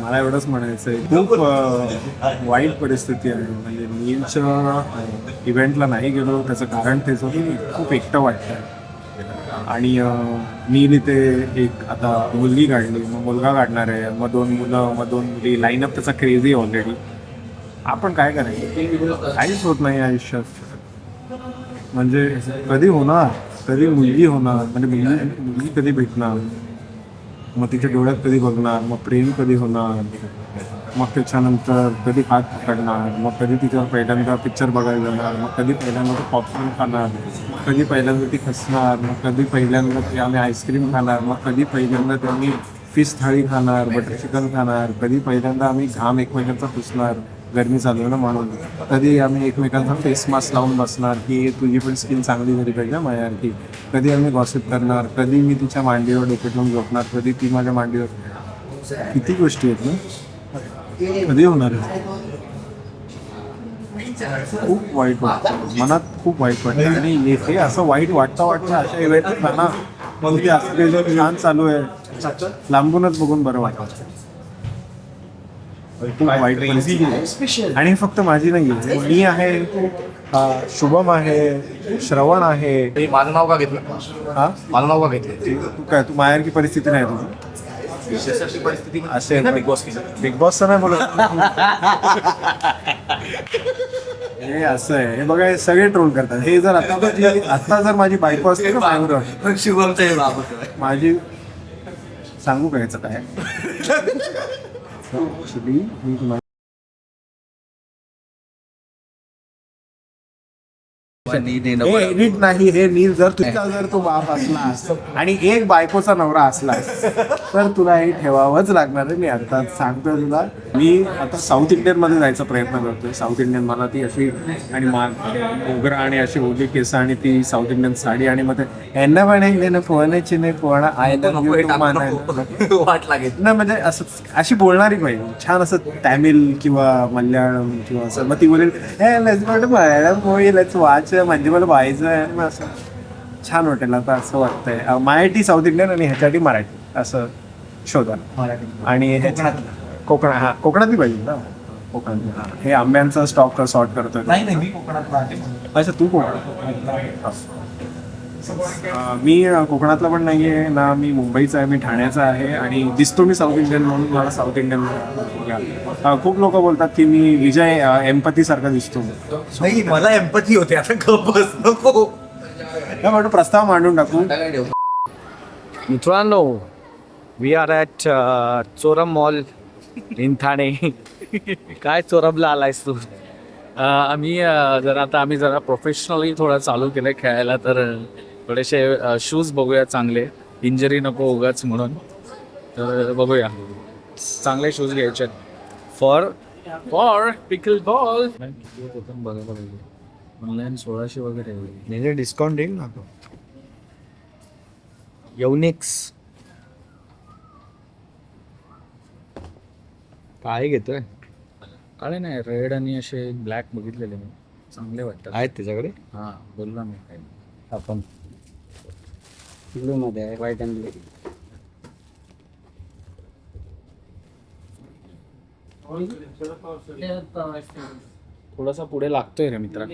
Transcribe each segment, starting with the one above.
मला एवढंच म्हणायचं आहे, खूप वाईट परिस्थिती आहे. म्हणजे नीलच्या इव्हेंटला नाही गेलो त्याचं कारण तेच होतं की खूप एकटं वाटतं. आणि नील इथे एक आता मुलगी काढली, मग मुलगा काढणार आहे, मग 2 मुलं, मग 2 मुली, लाईनअप त्याचा क्रेझी ऑलरेडी. आपण काय करायचं? काहीच होत नाही आयुष्यात. म्हणजे कधी होणार, कधी मुलगी होणार, म्हणजे मुलगी कधी भेटणार, मग तिच्या डोळ्यात कधी बघणार, मग प्रेम कधी होणार, मग त्याच्यानंतर कधी हात पकडणार, मग कधी तिच्यावर पहिल्यांदा पिक्चर बघायला जाणार, मग कधी पहिल्यांदा तो पॉपकॉर्न खाणार, मग कधी पहिल्यांदा ती हसणार, मग कधी पहिल्यांदा ती आम्ही आईस्क्रीम खाणार, मग कधी पहिल्यांदा त्यांनी फिश थाळी खाणार, बटर चिकन खाणार, कधी पहिल्यांदा आम्ही घाम एकमेकांचा पुसणार, गरमी चालू आहे ना म्हणून, कधी आम्ही एकमेकांचा फेस मास्क लावून बसणार की तुझी पण स्किन चांगली झाली पाहिजे माझ्यासारखी, कधी आम्ही गॉसिप करणार, कधी मी तिच्या मांडीवर डोके ठेवून झोपणार, कधी ती माझ्या मांडीवर. किती गोष्टी आहेत ना, कधी होणार आहे? खूप वाईट वाटतं, मनात खूप वाईट वाटतं. आणि हे असं वाईट वाटतं अशा इव्हेंट ना, मग ते असं काही छान चालू आहे लांबूनच बघून बरं वाटतं. खूप वाईट परिस्थिती आहे. आणि फक्त माझी नाही आहे, मी आहे, शुभम आहे, श्रवण आहे. माझं नाव का घेतलं? हा, माझं नाव का घेतलं? तू काय, तू माहेरकी परिस्थिती नाही तुझी परिस्थिती असे ना बिग बॉस बिग बॉसचं नाही बोलत. हे असं आहे, हे बघा, हे सगळे ट्रोल करतात. हे जर आता जर माझी बायको असते ना बाहेर, शुभमचं हे बाबा होतं. माझी सांगू का याचं काय ऍक्च्युली मी तुम्हाला एडिट नाही, हे नील जर तुझा जर तो बाप असलास आणि एक बायकोचा नवरा असलास तर तुला हे ठेवावंच लागणार आहे. मी आता सांगतोय तुला, मी आता साऊथ इंडियन मध्ये जायचा प्रयत्न करतोय. साऊथ इंडियन मला ती अशी आणि मोगरा आणि अशी ओली केस आणि ती साऊथ इंडियन साडी, आणि मग यांना पण फोनाची नाही फोना वाट लागेल ना, म्हणजे असं अशी बोलणारी पाहिजे, छान असं तामिळ किंवा मल्याळम किंवा असं. मग ती बोलेल मल्याळम होईल वाच, म्हणजे मला व्हायचं आहे. मग असं छान वाटेल. आता असं वाटतंय मराठी साऊथ इंडियन आणि ह्याच्यासाठी मराठी असं शोधा. आणि कोकणात, हा कोकणातली पाहिजे ना, कोकणात. हा, हे आंब्यांचा स्टॉक सॉर्ट करतोय. नाही मी कोकणात. अच्छा, तू कोकणात? मी कोकणातला पण नाही आहे ना, मी मुंबईचा आहे, मी ठाण्याचा आहे. आणि दिसतो मी साऊथ इंडियन म्हणून मला साऊथ इंडियन खूप लोक बोलतात की मी विजय एम्पथी सारखा दिसतो. नाही, मला एम्पथी होते, आता गप्पच नको. म्हणून प्रस्ताव मांडून टाकू. मित्रांनो, we are at Korum mall in Thane. काय चोरमला आलायस तू? आम्ही जरा प्रोफेशनली थोडं चालू केलं खेळायला, तर थोडेसे शूज बघूया चांगले, इंजरी नको उगाच म्हणून. तर बघूया, चांगले शूज घ्यायचे फॉर पिकल बॉल. ऑनलाईन 1600 वगैरे डिस्काउंट देईल ना तो. योनिक्स काय घेतोय? काळे नाही, रेड आणि असे ब्लॅक बघितलेले मी, चांगले वाटतात. आहेत त्याच्याकडे? हां, बोलला मी काय. आपण ब्लू मध्ये आहे, व्हाईट अँड ब्लू. थोडासा पुढे लागतोय रे मित्रा.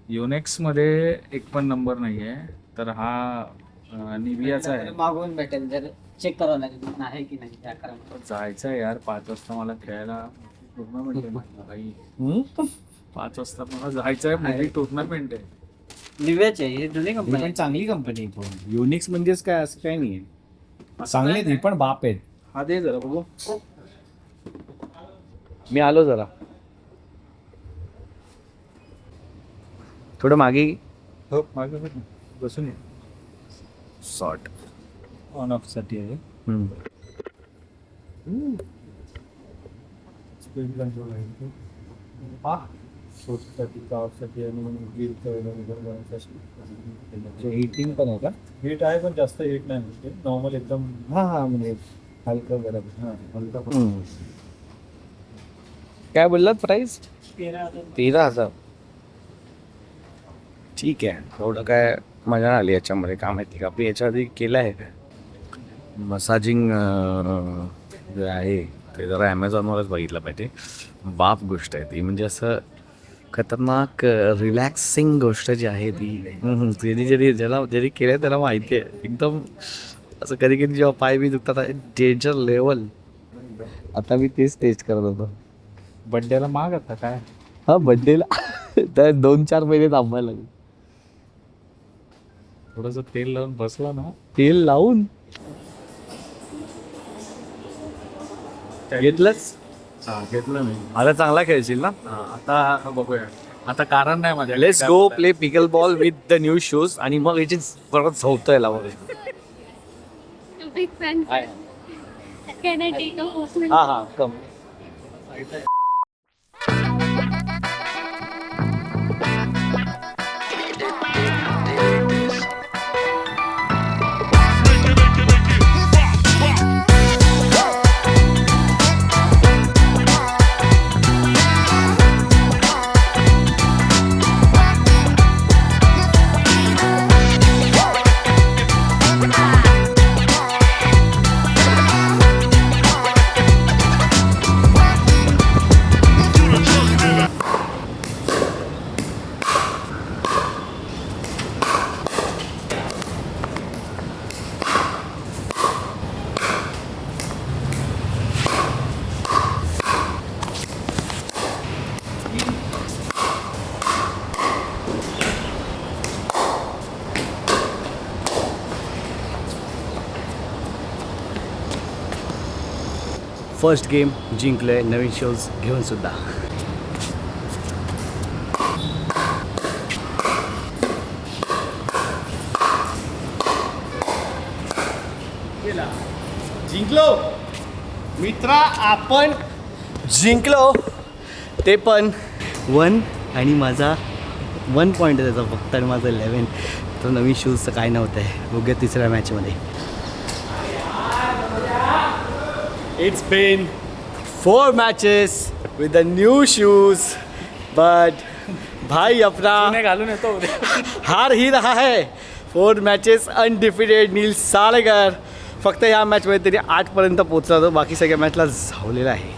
योनेक्स मध्ये एक पण नंबर नाही आहे, तर हा निवियाचा आहे. मागवून भेटेल, जर चेक करावं लागेल आहे की नाही त्या कारण. जायचं आहे यार 5 वाजता मला खेळायला टुर्नामेंट आहे भाई. 5 वाजता मला जायचं आहे, मोठी टुर्नामेंट आहे. निव्याचे हे जुनी कंपनी पण चांगली कंपनी आहे. युनिक्स म्हणजेच काय असं काही नाही आहे, चांगले ते पण बाप आहेत. हा दे जरा बघू, मी आलो जरा थोडं मागे. हो, मागे बसून शॉर्ट ऑन ऑफ साठी आहे. स्पीड कंट्रोल आहे. हा, शूटसाठी, कारसाठी आणि हिटिंग पण आहे का? हीट आहे, पण जास्त हीट नाही, नॉर्मल एकदम. हा म्हणजे हलकं बरोबर. हां, हलका. काय बोललात प्राइस? 13,000. ठीक आहे, एवढं काय मजा आली याच्यामध्ये. काय माहिती का, आपली याच्या आधी केलं आहे का मसाजिंग जे आहे ते जरा ॲमेझॉनवरच बघितलं पाहिजे. बाप गोष्ट आहे ती, म्हणजे असं खतरनाक रिलॅक्सिंग गोष्ट जी आहे ती ज्याने केलं त्याला माहिती आहे. एकदम असं कधी कधी जेव्हा पाय बी दुखतात डेंजर लेवल. आता मी तेच टेस्ट करत होतो. बड्डेला माग आता काय. हा बड्डेला तर 2-4 महिने थांबायला लागेल. थोडंसं तेल लावून बसला ना. तेल लावून घेतलंच. घेतलं मी. आता चांगला खेळशील ना. आता बघूया. आता कारण नाही माझ्या. Let's go play pickle ball with the new shoes आणि मग याची परत झोपतोय लावून. Big fan. Can I take a photo? हा कम. फर्स्ट गेम जिंकलोय नवीन शूज घेऊन सुद्धा. जिंकलो मित्रा, आपण जिंकलो. ते पण 1 आणि माझा 1 पॉईंट आहे त्याचा फक्त, आणि माझं 11. तर नवीन शूजचं काय नव्हतं आहे. बघूया तिसऱ्या मॅचमध्ये. It's been 4 matches with the new shoes, but भाई अपना घालून येतो. हार ही रहा है. 4 matches अनडिफिटेड. नील साळेकर फक्त या मॅचमध्ये तरी 8 पर्यंत पोहोचला होतो. बाकी सगळ्या मॅचला झावलेला आहे.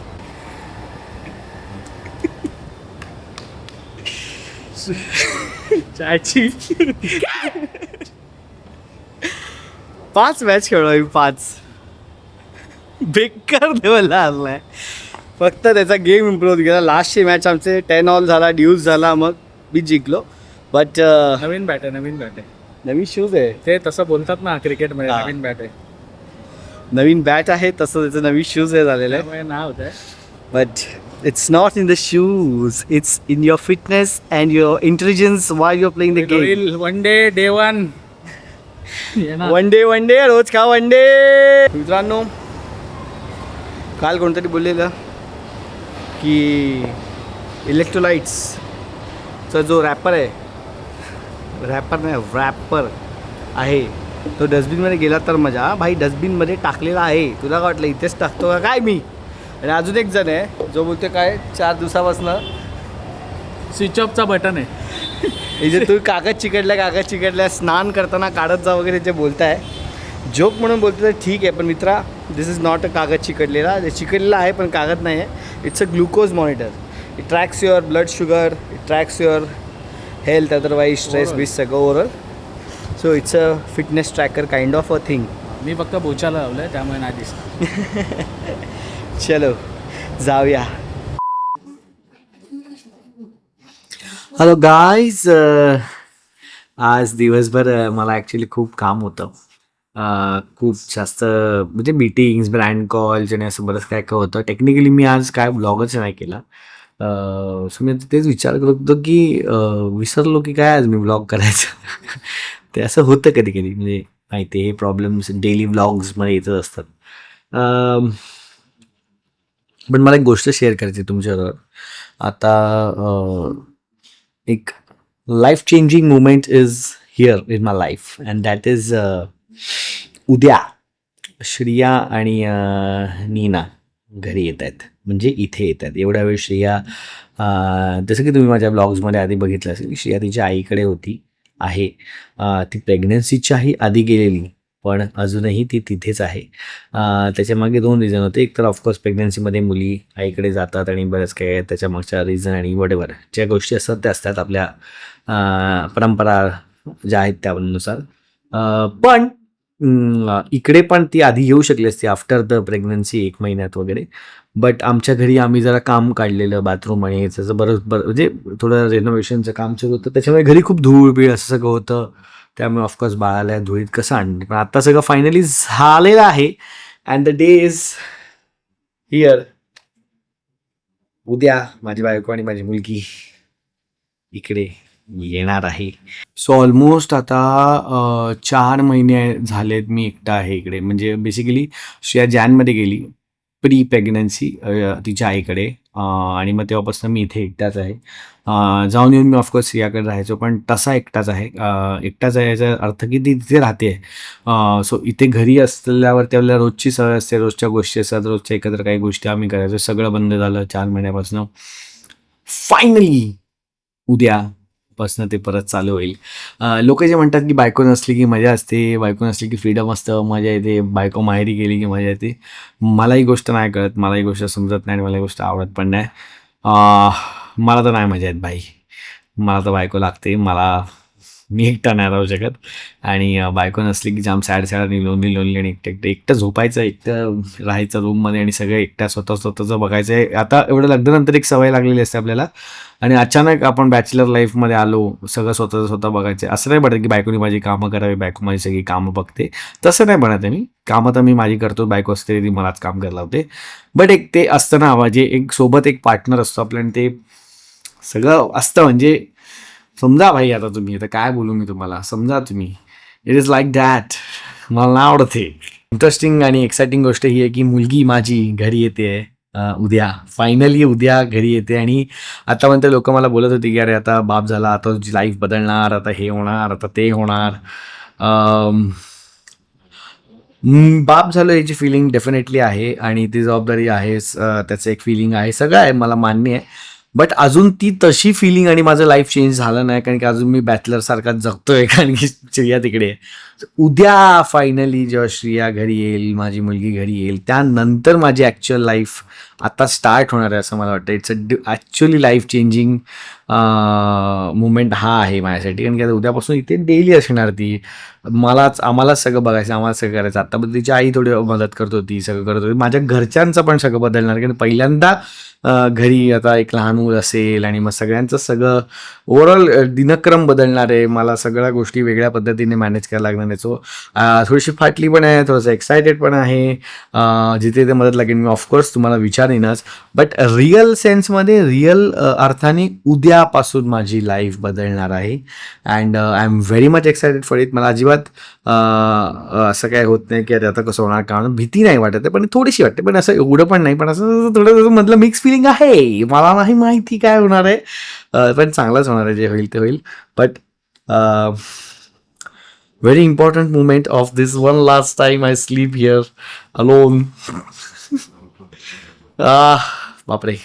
चायची 5 मॅच खेळलो मी. 5 बेकार लेवलला आलाय. फक्त त्याचा गेम इम्प्रूव्ह केला. लास्टची मॅच आमचे 10 ऑल झाला, ड्यूज झाला, मग मी जिंकलो. बट नवीन बॅट आहे. नवीन बॅट आहे. नवीन शूज आहे. ते तसं बोलतात ना क्रिकेटमध्ये. हा. नवीन बॅट आहे. नवीन बॅट आहे तसं त्याचं नवीन शूज आहे झालेलं आहे. त्यामुळे नाव होतं. But it's not in the shoes, it's in your fitness and your intelligence why your playing the game. One day day 1. One day रोज खा वन डे. मित्रांनो, काल कोणतरी बोललेलं की इलेक्ट्रोलाइट्सचा जो रॅपर आहे, रॅपर आहे, तो डस्टबिनमध्ये गेला तर मजा. भाई डस्टबिनमध्ये टाकलेला आहे. तुला काय वाटलं इथेच टाकतो का काय मी? आणि अजून एक जण आहे जो बोलतो काय 4 दिवसापासून स्विच ऑफचा बटन आहे. इथे तू कागद चिकटल्या स्नान करताना काढत जा वगैरे जे बोलताय. जोक म्हणून बोलतो तर ठीक आहे, पण मित्रा दिस इज नॉट अ कागद चिकटलेला. ते चिकटलेला आहे पण कागद नाही आहे. It's a glucose monitor. It tracks your blood sugar, it tracks your health, otherwise stress बीस सगळं overall. So it's a fitness tracker kind of a thing. मी फक्त बोचाला लावलं आहे त्यामुळे नाही दिसत. चलो जाऊया. हॅलो गाईज, आज दिवसभर मला ॲक्च्युली खूप काम होतं. खूप जास्त म्हणजे मीटिंग्स, ब्रँड कॉल्स आणि असं बरंच काय काय होतं. टेक्निकली मी आज काय ब्लॉगच नाही केला. सो मी तेच विचार करत होतो की विसरलो की काय आज मी ब्लॉग करायचं. ते असं होतं कधी कधी, म्हणजे माहिती हे प्रॉब्लेम्स डेली ब्लॉग्समध्ये येतच असतात. पण मला एक गोष्ट शेअर करायची तुमच्याबरोबर. आता एक life changing moment is here in my life and that is उद्या श्रिया आणि नीना घरी येत आहेत, म्हणजे इथे येत आहेत. एवढ्या वेळ श्रिया, जसं की तुम्ही माझ्या ब्लॉग्समध्ये आधी बघितलं असेल, श्रिया तिच्या आईकडे होती आहे. ती प्रेग्नन्सीच्याही आधी गेलेली पण अजूनही ती तिथेच आहे. त्याच्यामागे 2 रिझन होते. एक तर ऑफकोर्स प्रेग्नन्सीमध्ये मुली आईकडे जातात आणि बरंच काही त्याच्यामागच्या रिझन आणि वॉटेवर ज्या गोष्टी असतात त्या असतात आपल्या परंपरा ज्या आहेत त्यानुसार. पण इकडे पण ती आधी येऊ शकली असती आफ्टर द प्रेग्नन्सी 1 महिन्यात वगैरे. बट आमच्या घरी आम्ही जरा काम काढलेलं बाथरूम आणि त्याचं बरं म्हणजे थोडं रेनोव्हेशनचं काम सुरू होतं. त्याच्यामुळे घरी खूप धूळ बीळ असं सगळं होतं. त्यामुळे ऑफकोर्स बाळाला या धुळीत कसं आणणार. पण आता सगळं फायनली झालेलं आहे and the day is here. उद्या माझी बायको आणि माझी मुलगी इकडे येणार आहे. सो ऑलमोस्ट आता 4 महिने झालेत मी एकटा आहे इकडे. म्हणजे बेसिकली श्रेया जॅनमध्ये गेली प्री प्रेग्नन्सी तिच्या आईकडे आणि मग तेव्हापासून मी इथे एकटाच आहे. जाऊन येऊन मी ऑफकोर्स श्रेयाकडे राहायचो पण तसा एकटाच आहे. एकटाच आहे याचा अर्थ की ती तिथे राहते. सो इथे घरी असल्यावर त्याला रोजची सवय असते, रोजच्या गोष्टी असतात, रोजच्या एकत्र काही गोष्टी आम्ही करायचो. सगळं बंद झालं 4 महिन्यापासून. फायनली उद्यापासून ते परत चालू होईल. लोक जे म्हणतात की बायको नसली की मजा असते, बायको नसली की फ्रीडम असतं, मजा येते, बायको माहेरी गेली की मजा येते. मला ही गोष्ट नाही कळत, मला ही गोष्ट समजत नाही आणि मला ही गोष्ट आवडत पण नाही. मला तर नाही मजा येत बाई. मला तर बायको लागते. मी एकटा नाही राहू शकत आणि बायको नसली की जाम सॅड आणि लोनली आणि एकटं झोपायचं, एकटं राहायचं रूममध्ये आणि सगळं एकट्या स्वतःचं बघायचं आहे. आता एवढं लग्नानंतर एक सवय लागलेली असते आपल्याला आणि अचानक आपण बॅचलर लाईफमध्ये आलो, सगळं स्वतः बघायचं. असं नाही बनत की बायकोनी माझी कामं करावी, बायको माझी सगळी कामं बघते, तसं नाही बनत आहे. मी कामं तर मी माझी करतो, बायको असते ती मलाच काम करायला लावते. बट एक ते असतं ना म्हणजे एक सोबत एक पार्टनर असतो आपल्या आणि ते सगळं असतं. म्हणजे समजा भाई, आता तुम्ही आता काय बोलू मी तुम्हाला, समजा तुम्ही. It is like that. मला नाही आवडत हे. इंटरेस्टिंग आणि एक्साइटिंग गोष्ट ही आहे की मुलगी माझी घरी येते उद्या. फायनली उद्या घरी येते आणि आतापर्यंत लोक मला बोलत होते की अरे आता बाप झाला, आता तुझी लाईफ बदलणार, आता हे होणार, आता ते होणार. बाप झालं याची फिलिंग डेफिनेटली आहे आणि ती जबाबदारी आहेच, त्याचं एक फिलिंग आहे, सगळं आहे, मला मान्य आहे. बट अजून ती तशी फिलिंग आणि माझं लाईफ चेंज झालं नाही कारण की अजून मी बॅचलर सारखा जगतोय कारण की श्रेया तिकडे आहे. उद्या फायनली जेव्हा श्रेया घरी येईल, माझी मुलगी घरी येईल, त्यानंतर माझी ॲक्च्युअल लाईफ आता स्टार्ट होणार आहे असं मला वाटतं. It's actually life changing moment हा आहे माझ्यासाठी कारण की आता उद्यापासून इथे डेली असणार ती. आम्हालाच सगळं बघायचं, आम्हाला सगळं करायचं. आता पण तिची आई थोडी मदत करत होती, सगळं करत होती. माझ्या घरच्यांचं पण सगळं बदलणार कारण पहिल्यांदा घरी आता एक लहान मूल असेल आणि मग सगळ्यांचं सगळं ओव्हरऑल दिनक्रम बदलणार आहे. मला सगळ्या गोष्टी वेगळ्या पद्धतीने मॅनेज करायला लागणार आहे. सो थोडीशी फाटली पण आहे, थोडंसं एक्सायटेड पण आहे. जिथे ते मदत लागेल मी ऑफकोर्स तुम्हाला विचारेनच. बट रिअल सेन्समध्ये रिअल अर्थाने उद्यापासून माझी लाईफ बदलणार आहे and I am very much excited for it. मला अजिबात असं काय होत नाही की अरे आता कसं होणार, कारण भीती नाही वाटत आहे पण थोडीशी वाटते, पण असं एवढं पण नाही, पण असं थोडं मधलं मिक्स फिलिंग आहे. मला नाही माहिती काय होणार आहे, पण चांगलंच होणार आहे, जे होईल ते होईल. But very important moment of this one last time I sleep here alone. बापरे,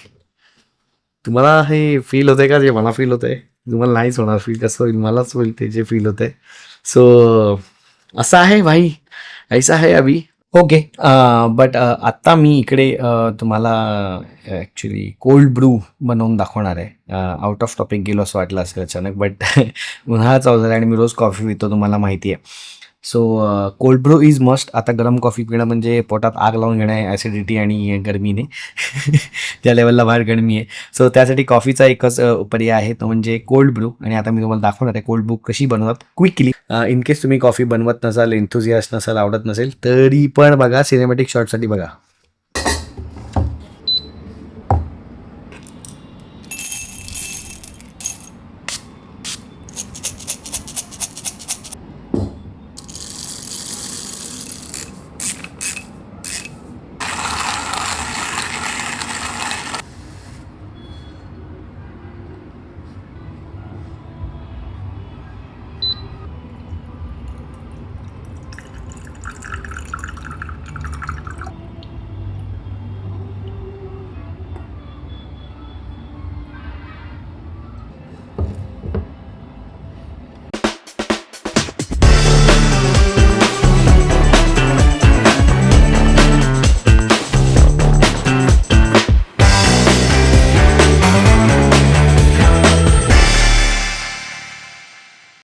तुम्हाला हे फील होतंय का जे मला फील होतंय? तुम्हाला नाहीच होणार फील, कसं होईल मलाच होईल ते जे फील होतंय. सो असं आहे भाई, ऐसा है अभी. ओके. बट आत्ता मी इकडे तुम्हाला ॲक्च्युली कोल्ड ब्रू बनवून दाखवणार आहे. आउट ऑफ टॉपिक गेलो असं वाटलं असेल अचानक, बट उन्हाळा चालू झाला आणि मी रोज कॉफी पितो, तुम्हाला माहिती आहे. So cold brew is must. आता गरम कॉफी पिणं म्हणजे पोटात आग लावून घेणं आहे, ॲसिडिटी आणि गरमीने ज्या लेवलला बाहेर गरमी आहे. सो त्यासाठी कॉफीचा एकच पर्याय आहे, तो म्हणजे कोल्ड ब्रू. आणि आता मी तुम्हाला दाखवणार आहे कोल्ड ब्रू कशी बनवतात क्विकली. इन केस तुम्ही कॉफी बनवत नसाल, एन्थुझियास्ट नसाल, आवडत नसेल, तरी पण बघा, सिनेमॅटिक शॉटसाठी बघा.